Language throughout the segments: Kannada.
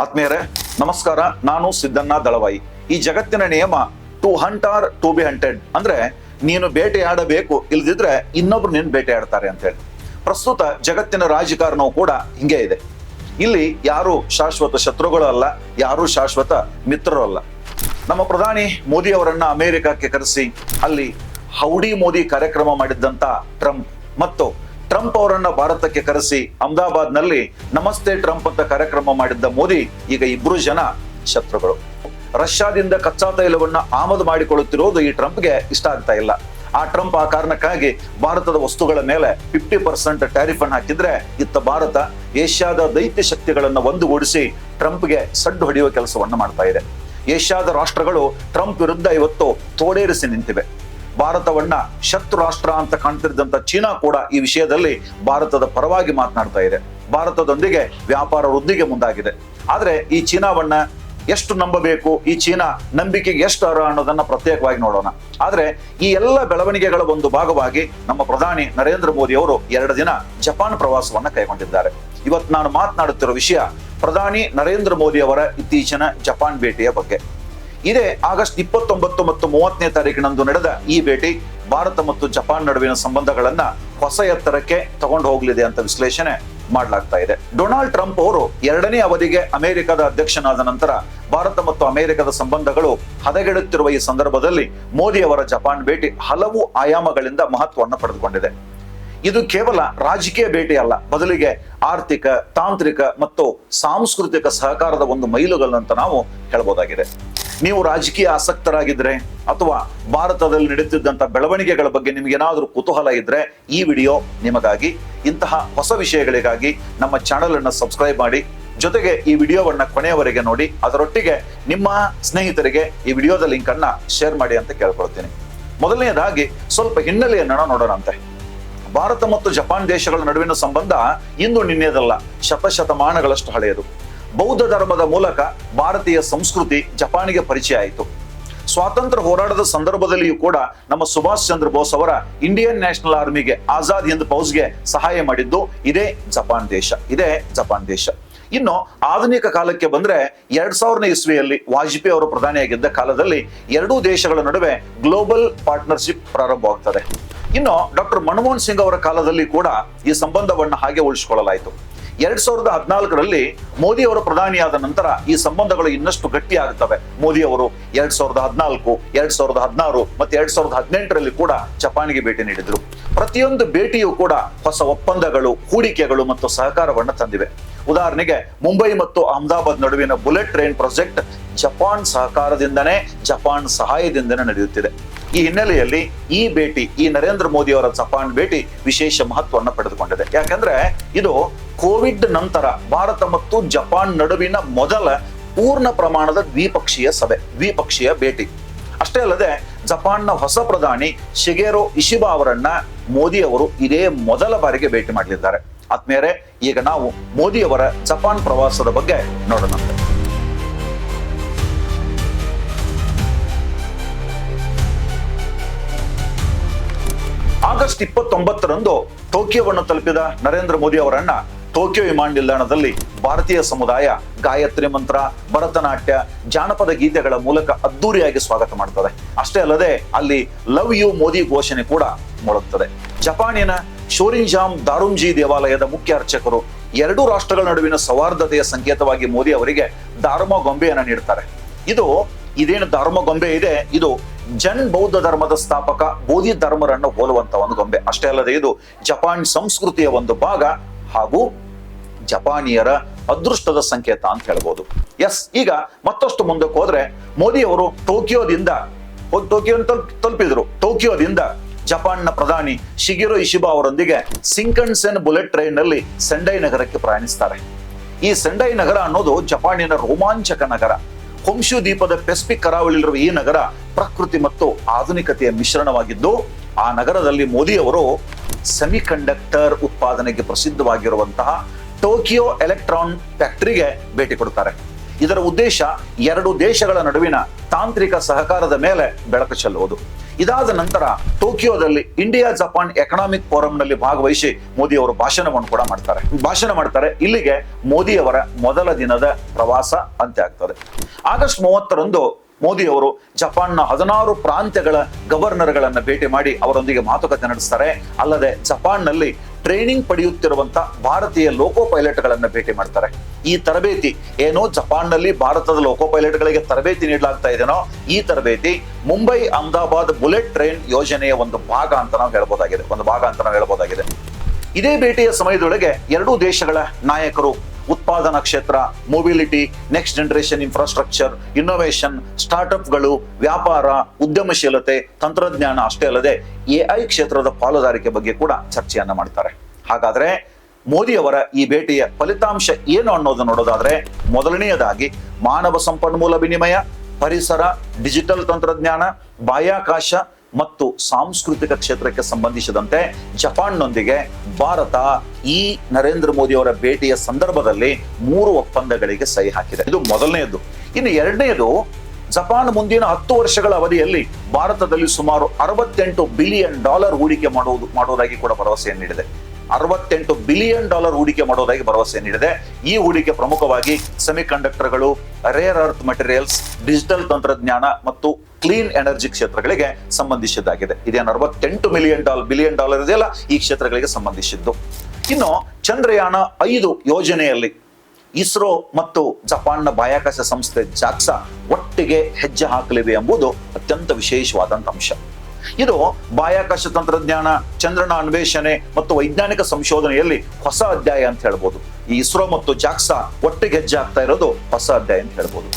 ಆತ್ಮೀಯರೇ ನಮಸ್ಕಾರ. ನಾನು ಸಿದ್ದಣ್ಣ ದಳವಾಯಿ. ಈ ಜಗತ್ತಿನ ನಿಯಮ to hunt or to be hunted, ಅಂದ್ರೆ ನೀನು ಬೇಟೆಯಾಡಬೇಕು, ಇಲ್ದಿದ್ರೆ ಇನ್ನೊಬ್ರು ನಿನ್ನ ಬೇಟೆಯಾಡ್ತಾರೆ ಅಂತ ಹೇಳಿ. ಪ್ರಸ್ತುತ ಜಗತ್ತಿನ ರಾಜಕಾರಣವು ಕೂಡ ಹಿಂಗೆ ಇದೆ. ಇಲ್ಲಿ ಯಾರು ಶಾಶ್ವತ ಶತ್ರುಗಳು ಅಲ್ಲ, ಯಾರು ಶಾಶ್ವತ ಮಿತ್ರರು ಅಲ್ಲ. ನಮ್ಮ ಪ್ರಧಾನಿ ಮೋದಿ ಅವರನ್ನ ಅಮೆರಿಕಕ್ಕೆ ಕರೆಸಿ ಅಲ್ಲಿ ಹೌಡಿ ಮೋದಿ ಕಾರ್ಯಕ್ರಮ ಮಾಡಿದ್ದಂತ ಟ್ರಂಪ್ ಮತ್ತು ಟ್ರಂಪ್ ಅವರನ್ನ ಭಾರತಕ್ಕೆ ಕರೆಸಿ ಅಹಮದಾಬಾದ್ ನಲ್ಲಿ ನಮಸ್ತೆ ಟ್ರಂಪ್ ಅಂತ ಕಾರ್ಯಕ್ರಮ ಮಾಡಿದ್ದ ಮೋದಿ ಈಗ ಇಬ್ರು ಜನ ಶತ್ರುಗಳು. ರಷ್ಯಾದಿಂದ ಕಚ್ಚಾ ತೈಲವನ್ನ ಆಮದು ಮಾಡಿಕೊಳ್ಳುತ್ತಿರುವುದು ಈ ಟ್ರಂಪ್ಗೆ ಇಷ್ಟ ಆಗ್ತಾ ಇಲ್ಲ. ಆ ಟ್ರಂಪ್ ಆ ಕಾರಣಕ್ಕಾಗಿ ಭಾರತದ ವಸ್ತುಗಳ ಮೇಲೆ 50% ಟ್ಯಾರಿಫ್ ಅನ್ನು ಹಾಕಿದ್ರೆ ಇತ್ತ ಭಾರತ ಏಷ್ಯಾದ ದೈತ್ಯ ಶಕ್ತಿಗಳನ್ನ ಒಂದುಗೂಡಿಸಿ ಟ್ರಂಪ್ಗೆ ಸಡ್ಡು ಹೊಡೆಯುವ ಕೆಲಸವನ್ನ ಮಾಡ್ತಾ ಇದೆ. ಏಷ್ಯಾದ ರಾಷ್ಟ್ರಗಳು ಟ್ರಂಪ್ ವಿರುದ್ಧ ಇವತ್ತು ತೋಳೇರಿಸಿ ನಿಂತಿವೆ. ಭಾರತವನ್ನ ಶತ್ರು ರಾಷ್ಟ್ರ ಅಂತ ಕಾಣ್ತಿದ್ದಂತ ಚೀನಾ ಕೂಡ ಈ ವಿಷಯದಲ್ಲಿ ಭಾರತದ ಪರವಾಗಿ ಮಾತನಾಡ್ತಾ ಇದೆ. ಭಾರತದೊಂದಿಗೆ ವ್ಯಾಪಾರ ವೃದ್ಧಿಗೆ ಮುಂದಾಗಿದೆ. ಆದ್ರೆ ಈ ಚೀನಾವನ್ನ ಎಷ್ಟು ನಂಬಬೇಕು, ಈ ಚೀನಾ ನಂಬಿಕೆಗೆ ಎಷ್ಟು ಅರ್ಹ ಅನ್ನೋದನ್ನ ಪ್ರತ್ಯೇಕವಾಗಿ ನೋಡೋಣ. ಆದ್ರೆ ಈ ಎಲ್ಲ ಬೆಳವಣಿಗೆಗಳ ಒಂದು ಭಾಗವಾಗಿ ನಮ್ಮ ಪ್ರಧಾನಿ ನರೇಂದ್ರ ಮೋದಿ ಅವರು 2 ದಿನ ಜಪಾನ್ ಪ್ರವಾಸವನ್ನ ಕೈಗೊಂಡಿದ್ದಾರೆ. ಇವತ್ತು ನಾನು ಮಾತನಾಡುತ್ತಿರೋ ವಿಷಯ ಪ್ರಧಾನಿ ನರೇಂದ್ರ ಮೋದಿ ಅವರ ಇತ್ತೀಚಿನ ಜಪಾನ್ ಭೇಟಿಯ ಬಗ್ಗೆ. ಇದೇ ಆಗಸ್ಟ್ 29 ಮತ್ತು 30ನೇ ತಾರೀಕಿನಂದು ನಡೆದ ಈ ಭೇಟಿ ಭಾರತ ಮತ್ತು ಜಪಾನ್ ನಡುವಿನ ಸಂಬಂಧಗಳನ್ನ ಹೊಸ ಎತ್ತರಕ್ಕೆ ತಗೊಂಡು ಹೋಗಲಿದೆ ಅಂತ ವಿಶ್ಲೇಷಣೆ ಮಾಡಲಾಗ್ತಾ ಇದೆ. ಡೊನಾಲ್ಡ್ ಟ್ರಂಪ್ ಅವರು 2ನೇ ಅವಧಿಗೆ ಅಮೆರಿಕದ ಅಧ್ಯಕ್ಷನಾದ ನಂತರ ಭಾರತ ಮತ್ತು ಅಮೆರಿಕದ ಸಂಬಂಧಗಳು ಹದಗೆಡುತ್ತಿರುವ ಈ ಸಂದರ್ಭದಲ್ಲಿ ಮೋದಿ ಅವರ ಜಪಾನ್ ಭೇಟಿ ಹಲವು ಆಯಾಮಗಳಿಂದ ಮಹತ್ವವನ್ನು ಪಡೆದುಕೊಂಡಿದೆ. ಇದು ಕೇವಲ ರಾಜಕೀಯ ಭೇಟಿ ಅಲ್ಲ, ಬದಲಿಗೆ ಆರ್ಥಿಕ, ತಾಂತ್ರಿಕ ಮತ್ತು ಸಾಂಸ್ಕೃತಿಕ ಸಹಕಾರದ ಒಂದು ಮೈಲುಗಲ್ಲು ಅಂತ ನಾವು ಹೇಳ್ಬೋದಾಗಿದೆ. ನೀವು ರಾಜಕೀಯ ಆಸಕ್ತರಾಗಿದ್ರೆ ಅಥವಾ ಭಾರತದಲ್ಲಿ ನಡೆಯುತ್ತಿದ್ದಂತ ಬೆಳವಣಿಗೆಗಳ ಬಗ್ಗೆ ನಿಮ್ಗೇನಾದ್ರೂ ಕುತೂಹಲ ಇದ್ರೆ ಈ ವಿಡಿಯೋ ನಿಮಗಾಗಿ. ಇಂತಹ ಹೊಸ ವಿಷಯಗಳಿಗಾಗಿ ನಮ್ಮ ಚಾನೆಲ್ ಅನ್ನು ಸಬ್ಸ್ಕ್ರೈಬ್ ಮಾಡಿ, ಜೊತೆಗೆ ಈ ವಿಡಿಯೋವನ್ನ ಕೊನೆಯವರೆಗೆ ನೋಡಿ, ಅದರೊಟ್ಟಿಗೆ ನಿಮ್ಮ ಸ್ನೇಹಿತರಿಗೆ ಈ ವಿಡಿಯೋದ ಲಿಂಕ್ ಅನ್ನ ಶೇರ್ ಮಾಡಿ ಅಂತ ಕೇಳ್ಕೊಳ್ತೀನಿ. ಮೊದಲನೇದಾಗಿ ಸ್ವಲ್ಪ ಹಿನ್ನೆಲೆಯನ್ನ ನೋಡೋಣ ಅಂತೆ. ಭಾರತ ಮತ್ತು ಜಪಾನ್ ದೇಶಗಳ ನಡುವಿನ ಸಂಬಂಧ ಇಂದು ನಿನ್ನೆದಲ್ಲ, ಶತಶತಮಾನಗಳಷ್ಟು ಹಳೆಯದು. ಬೌದ್ಧ ಧರ್ಮದ ಮೂಲಕ ಭಾರತೀಯ ಸಂಸ್ಕೃತಿ ಜಪಾನಿಗೆ ಪರಿಚಯ ಆಯಿತು. ಸ್ವಾತಂತ್ರ್ಯ ಹೋರಾಟದ ಸಂದರ್ಭದಲ್ಲಿಯೂ ಕೂಡ ನಮ್ಮ ಸುಭಾಷ್ ಚಂದ್ರ ಬೋಸ್ ಅವರ ಇಂಡಿಯನ್ ನ್ಯಾಷನಲ್ ಆರ್ಮಿಗೆ, ಆಜಾದ್ ಹಿಂದ್ ಫೌಜ್ಗೆ ಸಹಾಯ ಮಾಡಿದ್ದು ಇದೇ ಜಪಾನ್ ದೇಶ. ಇನ್ನು ಆಧುನಿಕ ಕಾಲಕ್ಕೆ ಬಂದ್ರೆ 2000ನೇ ಇಸ್ವಿಯಲ್ಲಿ ವಾಜಪೇಯಿ ಅವರು ಪ್ರಧಾನಿಯಾಗಿದ್ದ ಕಾಲದಲ್ಲಿ ಎರಡೂ ದೇಶಗಳ ನಡುವೆ ಗ್ಲೋಬಲ್ ಪಾರ್ಟ್ನರ್ಶಿಪ್ ಪ್ರಾರಂಭವಾಗ್ತದೆ. ಇನ್ನು ಡಾಕ್ಟರ್ ಮನಮೋಹನ್ ಸಿಂಗ್ ಅವರ ಕಾಲದಲ್ಲಿ ಕೂಡ ಈ ಸಂಬಂಧವನ್ನ ಹಾಗೆ ಉಳಿಸಿಕೊಳ್ಳಲಾಯಿತು. 2014ರಲ್ಲಿ ಮೋದಿ ಅವರು ಪ್ರಧಾನಿಯಾದ ನಂತರ ಈ ಸಂಬಂಧಗಳು ಇನ್ನಷ್ಟು ಗಟ್ಟಿ ಆಗುತ್ತವೆ. ಮೋದಿ ಅವರು 2014, 2016 ಮತ್ತೆ 2018ರಲ್ಲಿ ಕೂಡ ಜಪಾನಿಗೆ ಭೇಟಿ ನೀಡಿದ್ರು. ಪ್ರತಿಯೊಂದು ಭೇಟಿಯೂ ಕೂಡ ಹೊಸ ಒಪ್ಪಂದಗಳು, ಹೂಡಿಕೆಗಳು ಮತ್ತು ಸಹಕಾರವನ್ನು ತಂದಿವೆ. ಉದಾಹರಣೆಗೆ ಮುಂಬೈ ಮತ್ತು ಅಹಮದಾಬಾದ್ ನಡುವಿನ ಬುಲೆಟ್ ಟ್ರೈನ್ ಪ್ರಾಜೆಕ್ಟ್ ಜಪಾನ್ ಸಹಕಾರದಿಂದನೇ, ಜಪಾನ್ ಸಹಾಯದಿಂದನೇ ನಡೆಯುತ್ತಿದೆ. ಈ ಹಿನ್ನೆಲೆಯಲ್ಲಿ ಈ ನರೇಂದ್ರ ಮೋದಿ ಅವರ ಜಪಾನ್ ಭೇಟಿ ವಿಶೇಷ ಮಹತ್ವವನ್ನು ಪಡೆದುಕೊಂಡಿದೆ. ಯಾಕಂದ್ರೆ ಇದು ಕೋವಿಡ್ ನಂತರ ಭಾರತ ಮತ್ತು ಜಪಾನ್ ನಡುವಿನ ಮೊದಲ ಪೂರ್ಣ ಪ್ರಮಾಣದ ದ್ವಿಪಕ್ಷೀಯ ಭೇಟಿ. ಅಷ್ಟೇ ಅಲ್ಲದೆ ಜಪಾನ್ನ ಹೊಸ ಪ್ರಧಾನಿ ಶಿಗೆರೋ ಇಶಿಬಾ ಅವರನ್ನ ಮೋದಿ ಅವರು ಇದೇ ಮೊದಲ ಬಾರಿಗೆ ಭೇಟಿ ಮಾಡಲಿದ್ದಾರೆ. ಆತ್ಮೀಯರೇ, ಈಗ ನಾವು ಮೋದಿ ಅವರ ಜಪಾನ್ ಪ್ರವಾಸದ ಬಗ್ಗೆ ನೋಡೋಣ. ಆಗಸ್ಟ್ 29ರಂದು ಟೋಕಿಯೋವನ್ನು ತಲುಪಿದ ನರೇಂದ್ರ ಮೋದಿ ಅವರನ್ನ ಟೋಕಿಯೋ ವಿಮಾನ ನಿಲ್ದಾಣದಲ್ಲಿ ಭಾರತೀಯ ಸಮುದಾಯ ಗಾಯತ್ರಿ ಮಂತ್ರ, ಭರತನಾಟ್ಯ, ಜಾನಪದ ಗೀತೆಗಳ ಮೂಲಕ ಅದ್ದೂರಿಯಾಗಿ ಸ್ವಾಗತ ಮಾಡ್ತದೆ. ಅಷ್ಟೇ ಅಲ್ಲದೆ ಅಲ್ಲಿ ಲವ್ ಯು ಮೋದಿ ಘೋಷಣೆ ಕೂಡ ಮೊಳಗ್ತದೆ. ಜಪಾನಿನ ಶೋರಿಂಜಾಮ್ ದಾರುಂಜಿ ದೇವಾಲಯದ ಮುಖ್ಯ ಅರ್ಚಕರು ಎರಡೂ ರಾಷ್ಟ್ರಗಳ ನಡುವಿನ ಸೌಹಾರ್ದತೆಯ ಸಂಕೇತವಾಗಿ ಮೋದಿ ಅವರಿಗೆ ದಾರುಮ ಗೊಂಬೆಯನ್ನ ನೀಡ್ತಾರೆ. ಇದೇನು ದಾರುಮ ಗೊಂಬೆ ಇದೆ, ಇದು ಜನ್ ಬೌದ್ಧ ಧರ್ಮದ ಸ್ಥಾಪಕ ಬೋಧಿ ಧರ್ಮರನ್ನು ಹೋಲುವಂತ ಒಂದು ಗೊಂಬೆ. ಅಷ್ಟೇ ಅಲ್ಲದೆ ಇದು ಜಪಾನ್ ಸಂಸ್ಕೃತಿಯ ಒಂದು ಭಾಗ ಹಾಗೂ ಜಪಾನಿಯರ ಅದೃಷ್ಟದ ಸಂಕೇತ ಅಂತ ಹೇಳ್ಬೋದು. ಈಗ ಮತ್ತಷ್ಟು ಮುಂದಕ್ಕೆ ಹೋದ್ರೆ ಮೋದಿ ಅವರು ಟೋಕಿಯೋದಿಂದ ತಲುಪಿದ್ರು. ಟೋಕಿಯೋದಿಂದ ಜಪಾನ್ನ ಪ್ರಧಾನಿ ಶಿಗೆರೋ ಇಶಿಬಾ ಅವರೊಂದಿಗೆ ಸಿಂಕನ್ಸೆನ್ ಬುಲೆಟ್ ಟ್ರೈನ್ ನಲ್ಲಿ ಸೆಂಡೈ ನಗರಕ್ಕೆ ಪ್ರಯಾಣಿಸ್ತಾರೆ. ಈ ಸೆಂಡೈ ನಗರ ಅನ್ನೋದು ಜಪಾನಿನ ರೋಮಾಂಚಕ ನಗರ. ಹೊಂಶು ದ್ವೀಪದ ಪೆಸಿಫಿಕ್ ಕರಾವಳಿಯಲ್ಲಿರುವ ಈ ನಗರ ಪ್ರಕೃತಿ ಮತ್ತು ಆಧುನಿಕತೆಯ ಮಿಶ್ರಣವಾಗಿದ್ದು, ಆ ನಗರದಲ್ಲಿ ಮೋದಿ ಅವರು ಸೆಮಿಕಂಡಕ್ಟರ್ ಉತ್ಪಾದನೆಗೆ ಪ್ರಸಿದ್ಧವಾಗಿರುವಂತಹ ಟೋಕಿಯೋ ಎಲೆಕ್ಟ್ರಾನ್ ಫ್ಯಾಕ್ಟರಿಗೆ ಭೇಟಿ ಕೊಡ್ತಾರೆ. ಇದರ ಉದ್ದೇಶ 2 ದೇಶಗಳ ನಡುವಿನ ತಾಂತ್ರಿಕ ಸಹಕಾರದ ಮೇಲೆ ಬೆಳಕು ಚೆಲ್ಲುವುದು. ಇದಾದ ನಂತರ ಟೋಕಿಯೋದಲ್ಲಿ ಇಂಡಿಯಾ ಜಪಾನ್ ಎಕನಾಮಿಕ್ ಫೋರಂನಲ್ಲಿ ಭಾಗವಹಿಸಿ ಮೋದಿ ಅವರು ಭಾಷಣ ಮಾಡ್ತಾರೆ. ಇಲ್ಲಿಗೆ ಮೋದಿ ಅವರ ಮೊದಲ ದಿನದ ಪ್ರವಾಸ ಅಂತ್ಯ ಆಗ್ತದೆ. ಆಗಸ್ಟ್ 30ರಂದು ಮೋದಿ ಅವರು ಜಪಾನ್ನ 16 ಪ್ರಾಂತ್ಯಗಳ ಗವರ್ನರ್ಗಳನ್ನ ಭೇಟಿ ಮಾಡಿ ಅವರೊಂದಿಗೆ ಮಾತುಕತೆ ನಡೆಸ್ತಾರೆ. ಅಲ್ಲದೆ ಜಪಾನ್ನಲ್ಲಿ ಟ್ರೈನಿಂಗ್ ಪಡೆಯುತ್ತಿರುವಂತ ಭಾರತೀಯ ಲೋಕೋ ಪೈಲಟ್ಗಳನ್ನ ಭೇಟಿ ಮಾಡ್ತಾರೆ. ಈ ತರಬೇತಿ ಏನೋ ಜಪಾನ್ನಲ್ಲಿ ಭಾರತದ ಲೋಕೋ ಪೈಲಟ್ಗಳಿಗೆ ತರಬೇತಿ ನೀಡಲಾಗ್ತಾ ಇದೆನೋ, ಈ ತರಬೇತಿ ಮುಂಬೈ ಅಹಮದಾಬಾದ್ ಬುಲೆಟ್ ಟ್ರೈನ್ ಯೋಜನೆಯ ಒಂದು ಭಾಗ ಅಂತ ನಾವು ಹೇಳ್ಬೋದಾಗಿದೆ. ಇದೇ ಭೇಟಿಯ ಸಮಯದೊಳಗೆ ಎರಡೂ ದೇಶಗಳ ನಾಯಕರು ಉತ್ಪಾದನಾ ಕ್ಷೇತ್ರ, mobility, next generation infrastructure, innovation, ಸ್ಟಾರ್ಟ್ಅಪ್ಗಳು, ವ್ಯಾಪಾರ, ಉದ್ಯಮಶೀಲತೆ, ತಂತ್ರಜ್ಞಾನ ಅಷ್ಟೇ ಅಲ್ಲದೆ AI ಕ್ಷೇತ್ರದ ಪಾಲುದಾರಿಕೆ ಬಗ್ಗೆ ಕೂಡ ಚರ್ಚೆಯನ್ನ ಮಾಡ್ತಾರೆ. ಹಾಗಾದ್ರೆ ಮೋದಿ ಅವರ ಈ ಭೇಟಿಯ ಫಲಿತಾಂಶ ಏನು ಅನ್ನೋದನ್ನು ನೋಡೋದಾದ್ರೆ, ಮೊದಲನೆಯದಾಗಿ ಮಾನವ ಸಂಪನ್ಮೂಲ ವಿನಿಮಯ, ಪರಿಸರ, ಡಿಜಿಟಲ್ ತಂತ್ರಜ್ಞಾನ, ಬಾಹ್ಯಾಕಾಶ ಮತ್ತು ಸಾಂಸ್ಕೃತಿಕ ಕ್ಷೇತ್ರಕ್ಕೆ ಸಂಬಂಧಿಸಿದಂತೆ ಜಪಾನ್ನೊಂದಿಗೆ ಭಾರತ ಈ ನರೇಂದ್ರ ಮೋದಿ ಅವರ ಭೇಟಿಯ ಸಂದರ್ಭದಲ್ಲಿ 3 ಒಪ್ಪಂದಗಳಿಗೆ ಸಹಿ ಹಾಕಿದೆ. ಇದು ಮೊದಲನೆಯದು. ಇನ್ನು ಎರಡನೆಯದು, ಜಪಾನ್ ಮುಂದಿನ 10 ವರ್ಷಗಳ ಅವಧಿಯಲ್ಲಿ ಭಾರತದಲ್ಲಿ ಸುಮಾರು $68 ಬಿಲಿಯನ್ ಹೂಡಿಕೆ ಮಾಡುವುದಾಗಿ ಕೂಡ ಭರವಸೆಯನ್ನು ನೀಡಿದೆ. $68 ಬಿಲಿಯನ್ ಹೂಡಿಕೆ ಮಾಡೋದಾಗಿ ಭರವಸೆ ನೀಡಿದೆ. ಈ ಹೂಡಿಕೆ ಪ್ರಮುಖವಾಗಿ ಸೆಮಿಕಂಡಕ್ಟರ್ಗಳು, ರೇರ್ ಅರ್ತ್ ಮೆಟೀರಿಯಲ್ಸ್, ಡಿಜಿಟಲ್ ತಂತ್ರಜ್ಞಾನ ಮತ್ತು ಕ್ಲೀನ್ ಎನರ್ಜಿ ಕ್ಷೇತ್ರಗಳಿಗೆ ಸಂಬಂಧಿಸಿದ್ದಾಗಿದೆ. ಇದೇನು $68 ಬಿಲಿಯನ್ ಇದೆಯಲ್ಲ, ಈ ಕ್ಷೇತ್ರಗಳಿಗೆ ಸಂಬಂಧಿಸಿದ್ದು. ಇನ್ನು ಚಂದ್ರಯಾನ 5 ಯೋಜನೆಯಲ್ಲಿ ಇಸ್ರೋ ಮತ್ತು ಜಪಾನ್ನ ಬಾಹ್ಯಾಕಾಶ ಸಂಸ್ಥೆ ಜಾಕ್ಸಾ ಒಟ್ಟಿಗೆ ಹೆಜ್ಜೆ ಹಾಕಲಿವೆ ಎಂಬುದು ಅತ್ಯಂತ ವಿಶೇಷವಾದಂತ ಅಂಶ. ಇದು ಬಾಹ್ಯಾಕಾಶ ತಂತ್ರಜ್ಞಾನ, ಚಂದ್ರನ ಅನ್ವೇಷಣೆ ಮತ್ತು ವೈಜ್ಞಾನಿಕ ಸಂಶೋಧನೆಯಲ್ಲಿ ಹೊಸ ಅಧ್ಯಾಯ ಅಂತ ಹೇಳ್ಬೋದು. ಈ ಇಸ್ರೋ ಮತ್ತು ಜಾಕ್ಸಾ ಒಟ್ಟಿಗೆ ಹೆಜ್ಜೆ ಆಗ್ತಾ ಇರೋದು ಹೊಸ ಅಧ್ಯಾಯ ಅಂತ ಹೇಳ್ಬೋದು.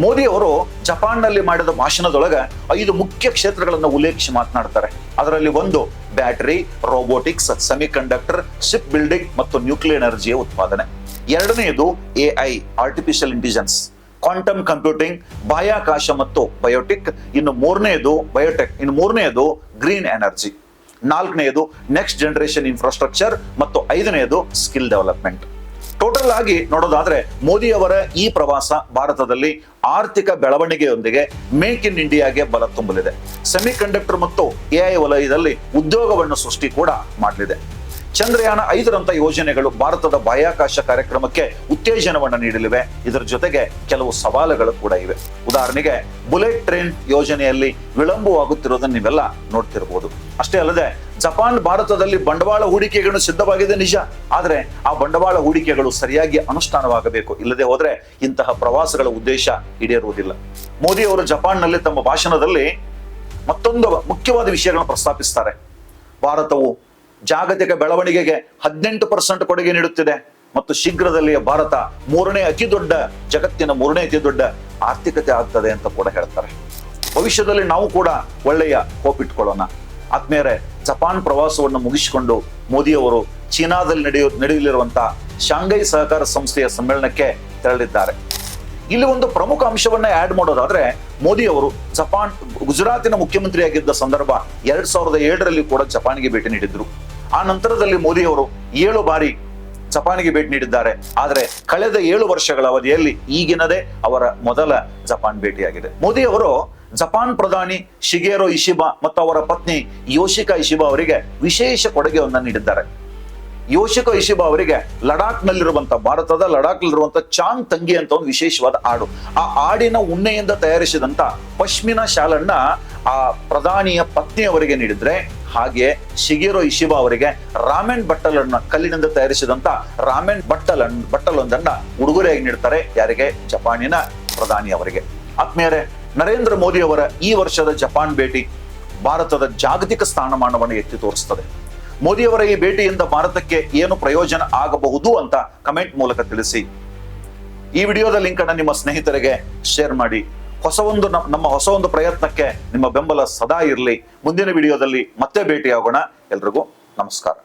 ಮೋದಿ ಅವರು ಜಪಾನ್ನಲ್ಲಿ ಮಾಡಿದ ಭಾಷಣದೊಳಗೆ 5 ಮುಖ್ಯ ಕ್ಷೇತ್ರಗಳನ್ನು ಉಲ್ಲೇಖಿಸಿ ಮಾತನಾಡ್ತಾರೆ. ಅದರಲ್ಲಿ ಒಂದು battery, robotics, semiconductor, ship building ಮತ್ತು ನ್ಯೂಕ್ಲಿಯರ್ ಎನರ್ಜಿಯ ಉತ್ಪಾದನೆ. ಎರಡನೆಯದು AI, artificial intelligence, quantum computing, ಬಾಹ್ಯಾಕಾಶ ಮತ್ತು ಬಯೋಟೆಕ್. ಇನ್ನು ಮೂರನೆಯದು ಗ್ರೀನ್ ಎನರ್ಜಿ. 4ನೇದು ನೆಕ್ಸ್ಟ್ ಜನರೇಷನ್ ಇನ್ಫ್ರಾಸ್ಟ್ರಕ್ಚರ್ ಮತ್ತು 5ನೇದು ಸ್ಕಿಲ್ ಡೆವಲಪ್ಮೆಂಟ್. ಟೋಟಲ್ ಆಗಿ ನೋಡೋದಾದ್ರೆ ಮೋದಿ ಅವರ ಈ ಪ್ರವಾಸ ಭಾರತದಲ್ಲಿ ಆರ್ಥಿಕ ಬೆಳವಣಿಗೆಯೊಂದಿಗೆ ಮೇಕ್ ಇನ್ ಇಂಡಿಯಾಗೆ ಬಲ ತುಂಬಲಿದೆ. ಸೆಮಿಕಂಡಕ್ಟರ್ ಮತ್ತು AI ವಲಯದಲ್ಲಿ ಉದ್ಯೋಗವನ್ನು ಸೃಷ್ಟಿ ಕೂಡ ಮಾಡಲಿದೆ. ಚಂದ್ರಯಾನ 5ರಂತ ಯೋಜನೆಗಳು ಭಾರತದ ಬಾಹ್ಯಾಕಾಶ ಕಾರ್ಯಕ್ರಮಕ್ಕೆ ಉತ್ತೇಜನವನ್ನು ನೀಡಲಿವೆ. ಇದರ ಜೊತೆಗೆ ಕೆಲವು ಸವಾಲುಗಳು ಕೂಡ ಇವೆ. ಉದಾಹರಣೆಗೆ ಬುಲೆಟ್ ಟ್ರೈನ್ ಯೋಜನೆಯಲ್ಲಿ ವಿಳಂಬವಾಗುತ್ತಿರುವುದನ್ನು ನೀವೆಲ್ಲ ನೋಡ್ತಿರಬಹುದು. ಅಷ್ಟೇ ಅಲ್ಲದೆ ಜಪಾನ್ ಭಾರತದಲ್ಲಿ ಬಂಡವಾಳ ಹೂಡಿಕೆಗಳು ಸಿದ್ಧವಾಗಿದೆ ನಿಜ, ಆದರೆ ಆ ಬಂಡವಾಳ ಹೂಡಿಕೆಗಳು ಸರಿಯಾಗಿ ಅನುಷ್ಠಾನವಾಗಬೇಕು. ಇಲ್ಲದೆ ಹೋದ್ರೆ ಇಂತಹ ಪ್ರವಾಸಗಳ ಉದ್ದೇಶ ಈಡೇರುವುದಿಲ್ಲ. ಮೋದಿ ಅವರು ಜಪಾನ್ನಲ್ಲಿ ತಮ್ಮ ಭಾಷಣದಲ್ಲಿ ಮತ್ತೊಂದು ಮುಖ್ಯವಾದ ವಿಷಯಗಳನ್ನು ಪ್ರಸ್ತಾಪಿಸ್ತಾರೆ. ಭಾರತವು ಜಾಗತಿಕ ಬೆಳವಣಿಗೆಗೆ 18% ಕೊಡುಗೆ ನೀಡುತ್ತಿದೆ ಮತ್ತು ಶೀಘ್ರದಲ್ಲಿ ಭಾರತ ಜಗತ್ತಿನ 3ನೇ ಅತಿ ದೊಡ್ಡ ಆರ್ಥಿಕತೆ ಆಗ್ತದೆ ಅಂತ ಕೂಡ ಹೇಳ್ತಾರೆ. ಭವಿಷ್ಯದಲ್ಲಿ ನಾವು ಕೂಡ ಒಳ್ಳೆಯ ಹೋಪ್ ಇಟ್ಕೊಳ್ಳೋಣ. ಆದ್ಮೇಲೆ ಜಪಾನ್ ಪ್ರವಾಸವನ್ನು ಮುಗಿಸಿಕೊಂಡು ಮೋದಿ ಅವರು ಚೀನಾದಲ್ಲಿ ನಡೆಯಲಿರುವಂತಹ ಶಾಂಘೈ ಸಹಕಾರ ಸಂಸ್ಥೆಯ ಸಮ್ಮೇಳನಕ್ಕೆ ತೆರಳಿದ್ದಾರೆ. ಇಲ್ಲಿ ಒಂದು ಪ್ರಮುಖ ಅಂಶವನ್ನ ಆಡ್ ಮಾಡೋದಾದ್ರೆ, ಮೋದಿ ಅವರು ಗುಜರಾತಿನ ಮುಖ್ಯಮಂತ್ರಿಯಾಗಿದ್ದ ಸಂದರ್ಭ 2007ರಲ್ಲಿ ಕೂಡ ಜಪಾನ್ಗೆ ಭೇಟಿ ನೀಡಿದ್ರು. ಆ ನಂತರದಲ್ಲಿ ಮೋದಿ ಅವರು 7 ಬಾರಿ ಜಪಾನ್ಗೆ ಭೇಟಿ ನೀಡಿದ್ದಾರೆ. ಆದರೆ ಕಳೆದ 7 ವರ್ಷಗಳ ಅವಧಿಯಲ್ಲಿ ಈಗಿನದೇ ಅವರ ಮೊದಲ ಜಪಾನ್ ಭೇಟಿಯಾಗಿದೆ. ಮೋದಿ ಅವರು ಜಪಾನ್ ಪ್ರಧಾನಿ ಶಿಗೆರೋ ಇಶಿಬಾ ಮತ್ತು ಅವರ ಪತ್ನಿ ಯೋಶಿಕಾ ಇಶಿಬಾ ಅವರಿಗೆ ವಿಶೇಷ ಕೊಡುಗೆಯನ್ನು ನೀಡಿದ್ದಾರೆ. ಯೋಶಿಕಾ ಇಶಿಬಾ ಅವರಿಗೆ ಭಾರತದ ಲಡಾಖ್ನಲ್ಲಿರುವಂತ ಚಾಂಗ್ ತಂಗಿ ಅಂತ ಒಂದು ವಿಶೇಷವಾದ ಆಡು, ಆ ಆಡಿನ ಉಣ್ಣೆಯಿಂದ ತಯಾರಿಸಿದಂತ ಪಶ್ಮಿನಾ ಶಾಲನ್ನ ಆ ಪ್ರಧಾನಿಯ ಪತ್ನಿಯವರಿಗೆ ನೀಡಿದ್ರೆ, ಹಾಗೆ ಶಿಗೆರೋ ಇಶಿಬಾ ಅವರಿಗೆ ರಾಮೆನ್ ಕಲ್ಲಿನಿಂದ ತಯಾರಿಸಿದಂತ ರಾಮೆನ್ ಬಟ್ಟಲೊಂದನ್ನ ಉಡುಗೊರೆಯಾಗಿ ನೀಡ್ತಾರೆ. ಯಾರಿಗೆ? ಜಪಾನಿನ ಪ್ರಧಾನಿ ಅವರಿಗೆ. ಆತ್ಮೀಯರೇ, ನರೇಂದ್ರ ಮೋದಿ ಅವರ ಈ ವರ್ಷದ ಜಪಾನ್ ಭೇಟಿ ಭಾರತದ ಜಾಗತಿಕ ಸ್ಥಾನಮಾನವನ್ನು ಎತ್ತಿ ತೋರಿಸ್ತದೆ. ಮೋದಿಯವರ ಈ ಭೇಟಿಯಿಂದ ಭಾರತಕ್ಕೆ ಏನು ಪ್ರಯೋಜನ ಆಗಬಹುದು ಅಂತ ಕಮೆಂಟ್ ಮೂಲಕ ತಿಳಿಸಿ. ಈ ವಿಡಿಯೋದ ಲಿಂಕ್ ಅನ್ನು ನಿಮ್ಮ ಸ್ನೇಹಿತರಿಗೆ ಶೇರ್ ಮಾಡಿ. ನಮ್ಮ ಹೊಸ ಒಂದು ಪ್ರಯತ್ನಕ್ಕೆ ನಿಮ್ಮ ಬೆಂಬಲ ಸದಾ ಇರಲಿ. ಮುಂದಿನ ವಿಡಿಯೋದಲ್ಲಿ ಮತ್ತೆ ಭೇಟಿಯಾಗೋಣ. ಎಲ್ರಿಗೂ ನಮಸ್ಕಾರ.